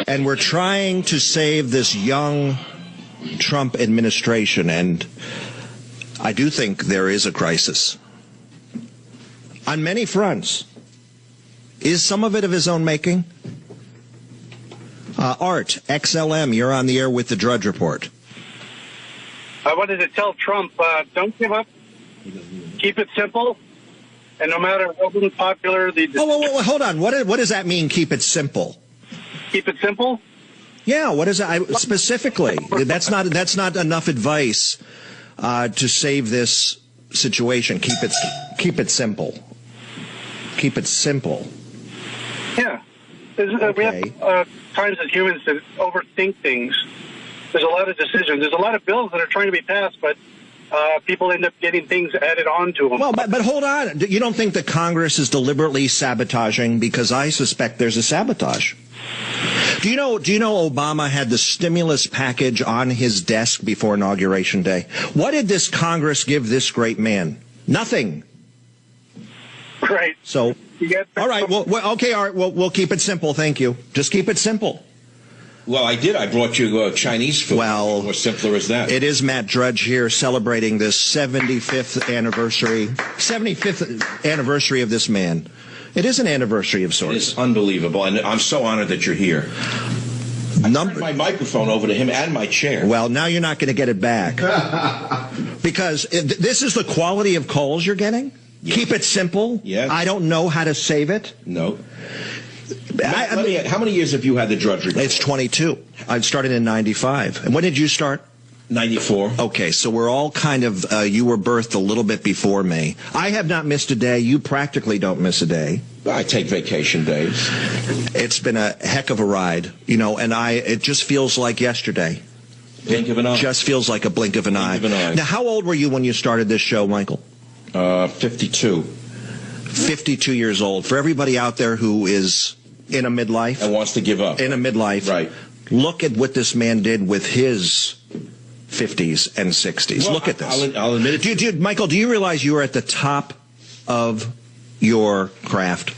And we're trying to save this young Trump administration, and I do think there is a crisis on many fronts. Is some of it of his own making? Art, XLM, you're on the air with the Drudge Report. I wanted to tell Trump, don't give up. Keep it simple. And no matter what was popular, hold on. What does that mean, keep it simple? Keep it simple? Yeah, what is that specifically? That's not enough advice to save this situation. Keep it simple. Keep it simple. Yeah. Okay. We have times as humans to overthink things. There's a lot of decisions. There's a lot of bills that are trying to be passed, but people end up getting things added on to them. Well, but hold on. You don't think that Congress is deliberately sabotaging? Because I suspect there's a sabotage. Do you know Obama had the stimulus package on his desk before Inauguration Day? What did this Congress give this great man? Nothing. Right. So, all right. Well, okay. All right. We'll keep it simple. Thank you. Just keep it simple. Well, I did. I brought you Chinese food. Well, more simpler as that. It is Matt Drudge here celebrating this 75th anniversary of this man. It is an anniversary of sorts. It's unbelievable, and I'm so honored that you're here. I turned my microphone over to him and my chair. Well, now you're not going to get it back. Because this is the quality of calls you're getting? Yes. Keep it simple? Yes. I don't know how to save it? No. How many years have you had the Drudge Report? It's 22. I started in 95. And when did you start? 94. Okay, so we're all kind of, you were birthed a little bit before me. I have not missed a day. You practically don't miss a day. I take vacation days. It's been a heck of a ride, and it just feels like yesterday. Blink of an eye. Just feels like a blink of an eye. Now, how old were you when you started this show, Michael? 52. 52 years old. For everybody out there who is in a midlife. And wants to give up. In a midlife. Right. Look at what this man did with his 50s and 60s. Well, look at this. I'll admit it. Dude, Michael, do you realize you are at the top of your craft?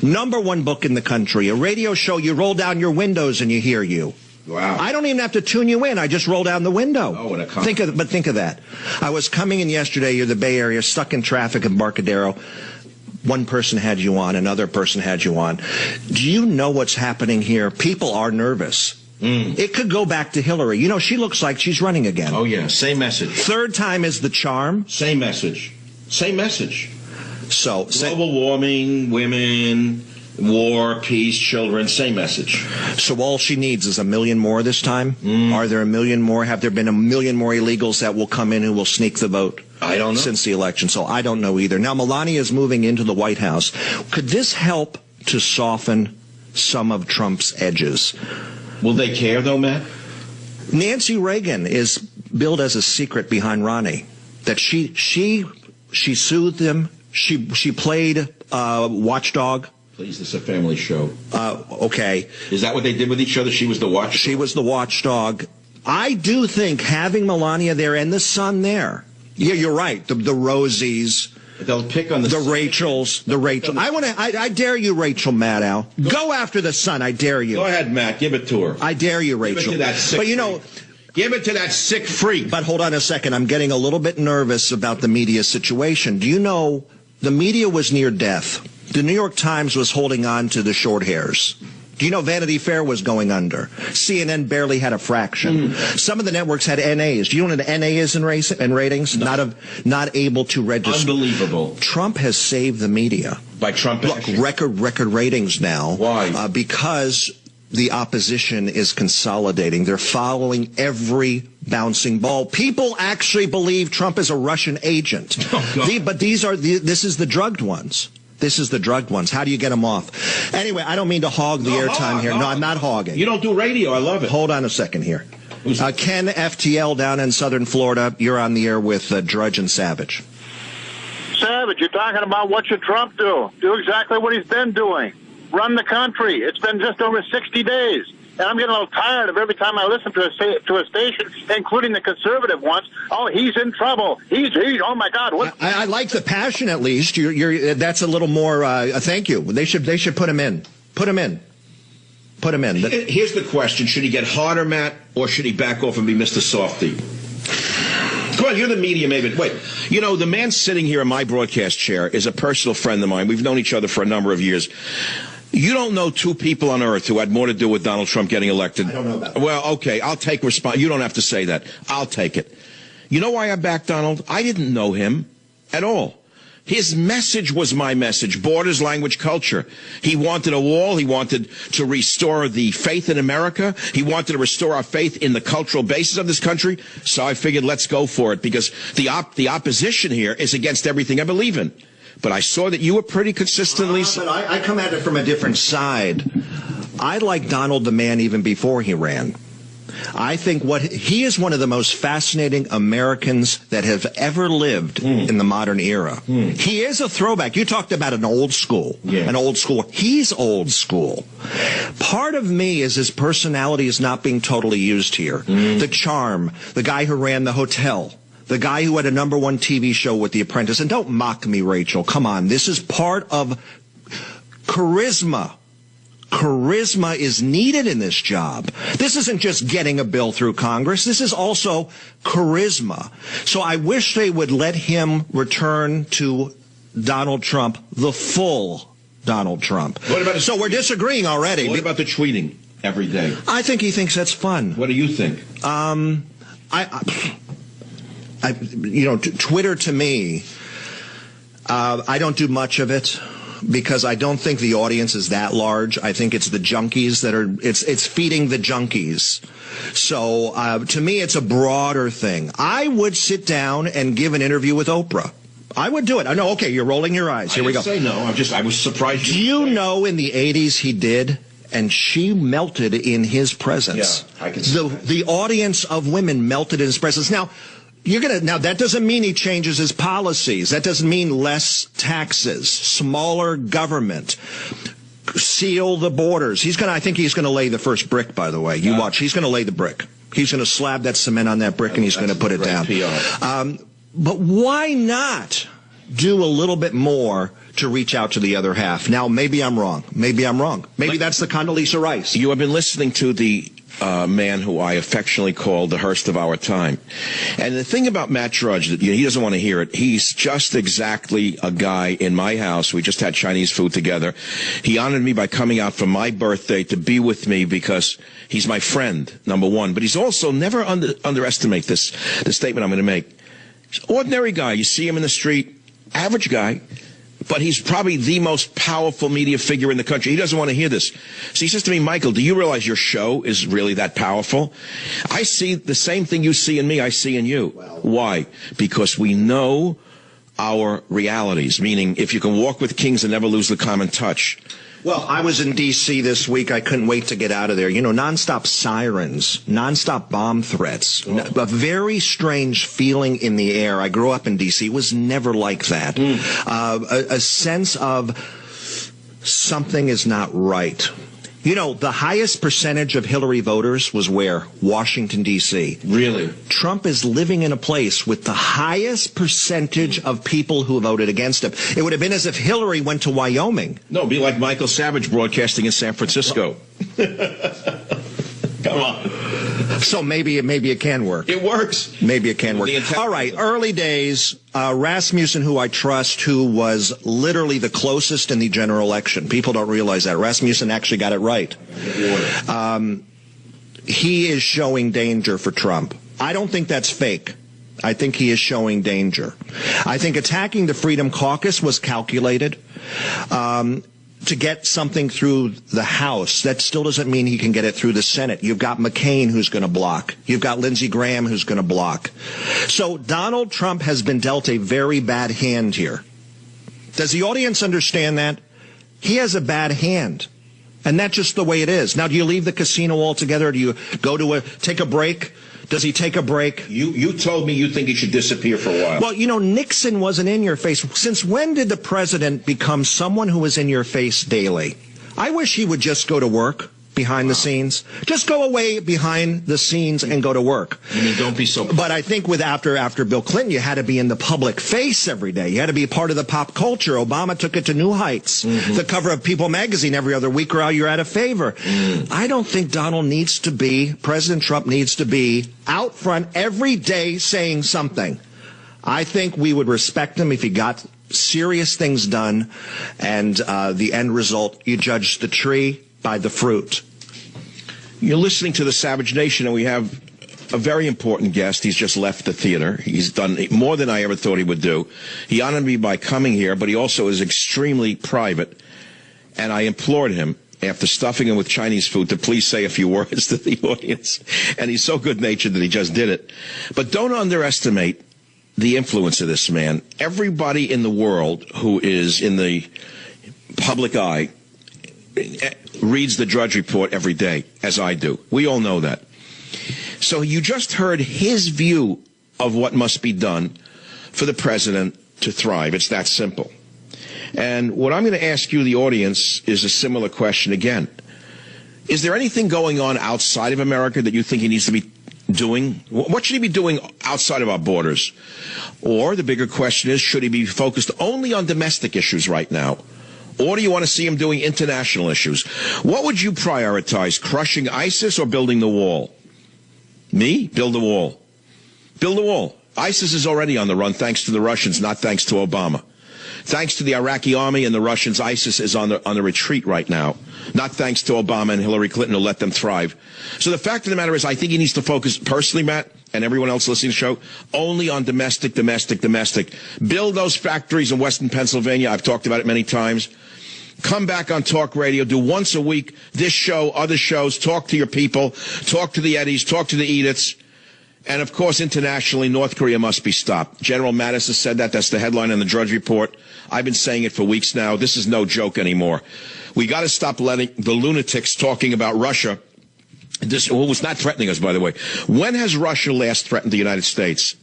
#1 book in the country. A radio show, you roll down your windows and you hear you. Wow. I don't even have to tune you in. I just roll down the window. Oh, what a compliment. Think of that. I was coming in yesterday. You're the Bay Area, stuck in traffic in Embarcadero. One person had you on, another person had you on. Do you know what's happening here? People are nervous. It could go back to Hillary. She looks like she's running again. Oh, yeah. Same message. Third time is the charm. Same message. Same message. So global warming, women, war, peace, children, same message. So all she needs is 1 million more this time? Are there 1 million more? Have there been 1 million more illegals that will come in who will sneak the vote? I don't know. Since the election. So I don't know either. Now, Melania is moving into the White House. Could this help to soften some of Trump's edges? Will they care, though, Matt? Nancy Reagan is billed as a secret behind Ronnie. That she soothed him. She played watchdog. Please, this is a family show. Okay. Is that what they did with each other? She was the watchdog? She was the watchdog. I do think having Melania there and the son there. Yeah, you're right. The Rosies. They'll pick on the Rachels. I dare you, Rachel Maddow. Go after the son. I dare you. Go ahead, Matt. Give it to her. I dare you, Rachel. Give it to that sick freak. Give it to that sick freak. But hold on a second. I'm getting a little bit nervous about the media situation. Do you know the media was near death? The New York Times was holding on to the short hairs. Do you know Vanity Fair was going under? CNN barely had a fraction. Some of the networks had NAs. Do you know what an NA is in ratings? No. Not able to register. Unbelievable. Trump has saved the media. By Trump? Look, record ratings now. Why? Because the opposition is consolidating. They're following every bouncing ball. People actually believe Trump is a Russian agent. Oh, God. But this is the drugged ones. This is the drugged ones. How do you get them off? Anyway, I don't mean to hog the airtime here. No, I'm not hogging. You don't do radio. I love it. Hold on a second here. Ken FTL down in southern Florida. You're on the air with Drudge and Savage. Savage, you're talking about what should Trump do? Do exactly what he's been doing. Run the country. It's been just over 60 days. And I'm getting a little tired of every time I listen to a station, including the conservative ones. Oh, he's in trouble. He's oh my God. What? I like the passion at least. That's a little more. Thank you. They should put him in. Put him in. Put him in. Here's the question. Should he get harder, Matt, or should he back off and be Mr. Softy? Come on, you're the media, maybe. Wait, you know, the man sitting here in my broadcast chair is a personal friend of mine. We've known each other for a number of years. You don't know two people on earth who had more to do with Donald Trump getting elected. I don't know that. Well, okay, I'll take response. You don't have to say that. I'll take it. You know why I backed Donald? I didn't know him at all. His message was my message, borders, language, culture. He wanted a wall. He wanted to restore the faith in America. He wanted to restore our faith in the cultural basis of this country. So I figured, let's go for it, because the opposition here is against everything I believe in. But I saw that you were pretty consistently... But I come at it from a different side. I like Donald the man even before he ran. I think he is one of the most fascinating Americans that have ever lived in the modern era. He is a throwback. You talked about an old school. Yeah. An old school. He's old school. Part of me is his personality is not being totally used here. The charm, the guy who ran the hotel, the guy who had a #1 TV show with The Apprentice. And don't mock me, Rachel. Come on. This is part of charisma. Charisma is needed in this job. This isn't just getting a bill through Congress. This is also charisma. So I wish they would let him return to Donald Trump, the full Donald Trump. What about so we're disagreeing already. What about the tweeting every day? I think he thinks that's fun. What do you think? Twitter to me, I don't do much of it, because I don't think the audience is that large. I think it's the junkies that are, it's feeding the junkies. So to me, it's a broader thing. I would sit down and give an interview with Oprah. I would do it. I know, okay, you're rolling your eyes. Here we go. I didn't say no. I was surprised. Do you know in the 80s he did? And she melted in his presence. Yeah, I can see the audience of women melted in his presence. Now, now that doesn't mean he changes his policies. That doesn't mean less taxes, smaller government, seal the borders. I think he's going to lay the first brick, by the way. You watch. He's going to lay the brick. He's going to slab that cement on that brick, and he's going to put it down. But why not do a little bit more to reach out to the other half? Now, maybe I'm wrong. Maybe that's the Condoleezza Rice. You have been listening to the man who I affectionately call the Hearst of our time. And the thing about Matt Drudge, that he doesn't want to hear it, he's just exactly a guy in my house. We just had Chinese food together. He honored me by coming out for my birthday to be with me because he's my friend, number one. But he's also, never underestimate this statement I'm going to make. He's an ordinary guy. You see him in the street, average guy. But he's probably the most powerful media figure in the country. He doesn't want to hear this. So he says to me, Michael, do you realize your show is really that powerful? I see the same thing you see in me, I see in you. Wow. Why? Because we know our realities, meaning if you can walk with kings and never lose the common touch. Well, I was in D.C. this week. I couldn't wait to get out of there. You know, nonstop sirens, nonstop bomb threats, a very strange feeling in the air. I grew up in D.C. It was never like that. A sense of something is not right. You know, the highest percentage of Hillary voters was where? Washington, D.C. Really? Trump is living in a place with the highest percentage of people who voted against him. It would have been as if Hillary went to Wyoming. No, it'd be like Michael Savage broadcasting in San Francisco. Come on. So maybe it can work. It works. Maybe it can work. All right, early days, Rasmussen, who I trust, who was literally the closest in the general election. People don't realize that. Rasmussen actually got it right. He is showing danger for Trump. I don't think that's fake. I think he is showing danger. I think attacking the Freedom Caucus was calculated. To get something through the House, that still doesn't mean he can get it through the Senate. You've got McCain who's going to block. You've got Lindsey Graham who's going to block. So Donald Trump has been dealt a very bad hand here. Does the audience understand that? He has a bad hand. And that's just the way it is. Now, do you leave the casino altogether? Do you go to take a break? Does he take a break? You told me you think he should disappear for a while. Well, you know, Nixon wasn't in your face. Since when did the president become someone who was in your face daily? I wish he would just go to work. behind the scenes. Just go away behind the scenes and go to work. I mean, don't be so... But I think with after Bill Clinton, you had to be in the public face every day. You had to be part of the pop culture. Obama took it to new heights. The cover of People magazine every other week, or you're out of favor. I don't think President Trump needs to be out front every day saying something. I think we would respect him if he got serious things done, and the end result, you judge the tree by the fruit. You're listening to the Savage Nation, and we have a very important guest. He's just left the theater. He's done more than I ever thought he would do. He honored me by coming here, but he also is extremely private, and I implored him, after stuffing him with Chinese food, to please say a few words to the audience. And he's so good-natured that he just did it. But don't underestimate the influence of this man. Everybody in the world who is in the public eye reads the Drudge Report every day, as I do. We all know that. So you just heard his view of what must be done for the president to thrive. It's that simple. And what I'm going to ask you, the audience, is a similar question again. Is there anything going on outside of America that you think he needs to be doing? What should he be doing outside of our borders? Or the bigger question is, should he be focused only on domestic issues right now? Or do you want to see him doing international issues? What would you prioritize, crushing ISIS or building the wall? Me? Build the wall. Build the wall. ISIS is already on the run thanks to the Russians, not thanks to Obama. Thanks to the Iraqi army and the Russians, ISIS is on the retreat right now. Not thanks to Obama and Hillary Clinton who let them thrive. So the fact of the matter is, I think he needs to focus, personally, Matt, and everyone else listening to the show, only on domestic. Build those factories in Western Pennsylvania. I've talked about it many times. Come back on talk radio. Do once a week this show, other shows. Talk to your people. Talk to the Eddies. Talk to the Ediths. And, of course, internationally, North Korea must be stopped. General Mattis has said that. That's the headline on the Drudge Report. I've been saying it for weeks now. This is no joke anymore. We got to stop letting the lunatics talking about Russia. This was not threatening us, by the way. When has Russia last threatened the United States?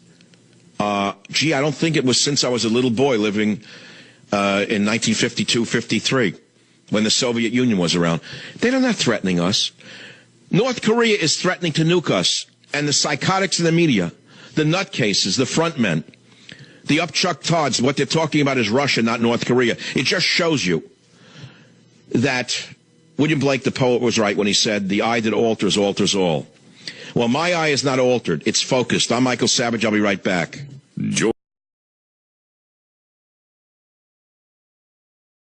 I don't think it was since I was a little boy living in 1952-53, when the Soviet Union was around. They're not threatening us. North Korea is threatening to nuke us. And the psychotics in the media, the nutcases, the front men, the upchuck Todds, what they're talking about is Russia, not North Korea. It just shows you that William Blake, the poet, was right when he said, the eye that alters, alters all. Well, my eye is not altered. It's focused. I'm Michael Savage. I'll be right back.